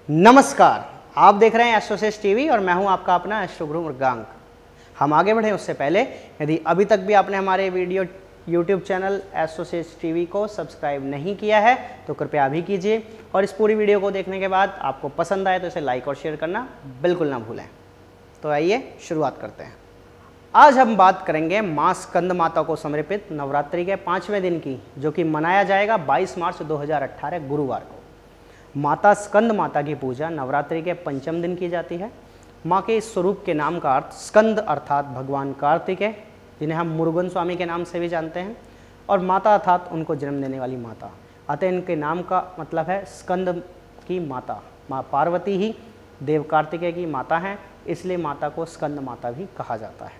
नमस्कार, आप देख रहे हैं एस्ट्रोसेस टीवी और मैं हूं आपका अपना एस्ट्रोगुरु मृगांक। हम आगे बढ़े उससे पहले यदि अभी तक भी आपने हमारे वीडियो यूट्यूब चैनल एस्ट्रोसेस टीवी को सब्सक्राइब नहीं किया है तो कृपया अभी कीजिए और इस पूरी वीडियो को देखने के बाद आपको पसंद आए तो इसे लाइक और शेयर करना बिल्कुल ना भूलें। तो आइए शुरुआत करते हैं। आज हम बात करेंगे माँ स्कंद माता को समर्पित नवरात्रि के 5वें दिन की, जो कि मनाया जाएगा 22 मार्च 2018 गुरुवार को। माता स्कंद माता की पूजा नवरात्रि के 5वें दिन की जाती है। माँ के इस स्वरूप के नाम का अर्थ स्कंद अर्थात भगवान कार्तिकेय, जिन्हें हम मुरुगन स्वामी के नाम से भी जानते हैं, और माता अर्थात उनको जन्म देने वाली माता। अतः इनके नाम का मतलब है स्कंद की माता। माँ पार्वती ही देव कार्तिकेय की माता हैं, इसलिए माता को स्कंद माता भी कहा जाता है।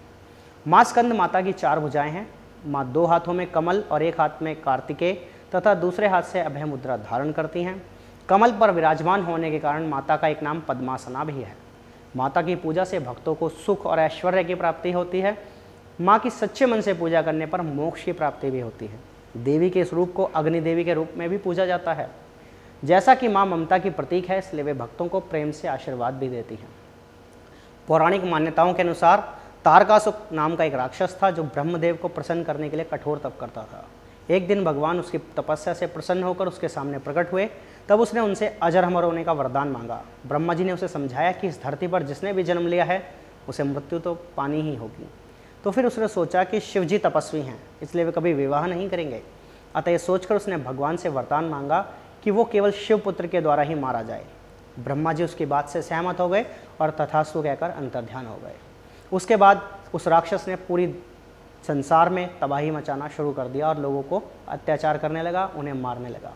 माँ स्कंद माता की 4 भुजाएं हैं। माँ 2 हाथों में कमल और 1 हाथ में कार्तिकेय तथा दूसरे हाथ से अभय मुद्रा धारण करती हैं। कमल पर विराजमान होने के कारण माता का एक नाम पद्मासना भी है। माता की पूजा से भक्तों को सुख और ऐश्वर्य की प्राप्ति होती है। माँ की सच्चे मन से पूजा करने पर मोक्ष की प्राप्ति भी होती है। देवी के इस रूप को अग्नि देवी के रूप में भी पूजा जाता है। जैसा कि माँ ममता की प्रतीक है, इसलिए वे भक्तों को प्रेम से आशीर्वाद भी देती हैं। पौराणिक मान्यताओं के अनुसार तारकासुर नाम का एक राक्षस था जो ब्रह्मदेव को प्रसन्न करने के लिए कठोर तप करता था। एक दिन भगवान उसकी तपस्या से प्रसन्न होकर उसके सामने प्रकट हुए। तब उसने उनसे अजर अमर होने का वरदान मांगा। ब्रह्मा जी ने उसे समझाया कि इस धरती पर जिसने भी जन्म लिया है उसे मृत्यु तो पानी ही होगी। तो फिर उसने सोचा कि शिव जी तपस्वी हैं, इसलिए वे कभी विवाह नहीं करेंगे। अतः ये सोचकर उसने भगवान से वरदान मांगा कि वो केवल शिव पुत्र के द्वारा ही मारा जाए। ब्रह्मा जी उसकी बात से सहमत हो गए और तथास्तु कहकर अंतर्ध्यान हो गए। उसके बाद उस राक्षस ने पूरी संसार में तबाही मचाना शुरू कर दिया और लोगों को अत्याचार करने लगा, उन्हें मारने लगा।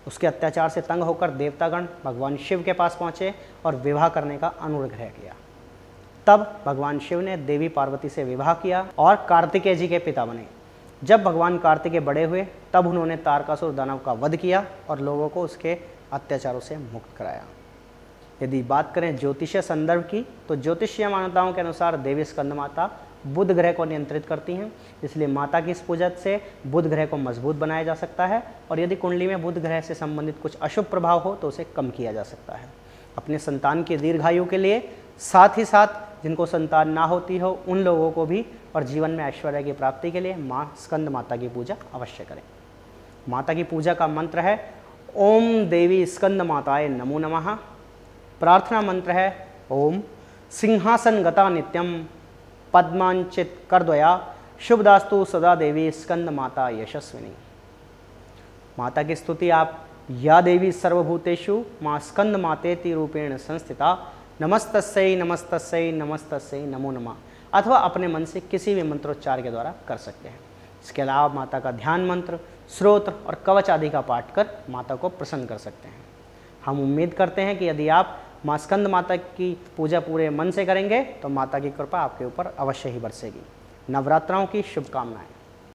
उसके अत्याचार से तंग होकर देवतागण भगवान शिव के पास पहुँचे और विवाह करने का अनुग्रह किया। तब भगवान शिव ने देवी पार्वती से विवाह किया और कार्तिकेय जी के पिता बने। जब भगवान कार्तिकेय बड़े हुए तब उन्होंने तारकासुर दानव का वध किया और लोगों को उसके अत्याचारों से मुक्त कराया। यदि बात करें ज्योतिषीय संदर्भ की, तो ज्योतिषीय मान्यताओं के अनुसार देवी स्कंद माता बुध ग्रह को नियंत्रित करती हैं, इसलिए माता की इस पूजा से बुध ग्रह को मजबूत बनाया जा सकता है और यदि कुंडली में बुध ग्रह से संबंधित कुछ अशुभ प्रभाव हो तो उसे कम किया जा सकता है। अपने संतान की दीर्घायु के लिए, साथ ही साथ जिनको संतान ना होती हो उन लोगों को भी, और जीवन में ऐश्वर्य की प्राप्ति के लिए माँ स्कंद माता की पूजा अवश्य करें। माता की पूजा का मंत्र है ओम देवी स्कंद माताए नमो नमः। प्रार्थना मंत्र है ओम सिंहासन गता नित्यम पद्मांचित करद्वया शुभदास्तु सदा देवी स्कंद माता यशस्विनी। माता की स्तुति आप या देवी सर्वभूतेषु माँ स्कंद मातेति रूपेण संस्थिता नमस्तस्यै नमस्तस्यै नमस्तस्यै नमो नमः अथवा अपने मन से किसी भी मंत्रोच्चार के द्वारा कर सकते हैं। इसके अलावा माता का ध्यान मंत्र, स्रोत्र और कवच आदि का पाठ कर माता को प्रसन्न कर सकते हैं। हम उम्मीद करते हैं कि यदि आप माँ स्कंद माता की पूजा पूरे मन से करेंगे तो माता की कृपा आपके ऊपर अवश्य ही बरसेगी। नवरात्राओं की शुभकामनाएं।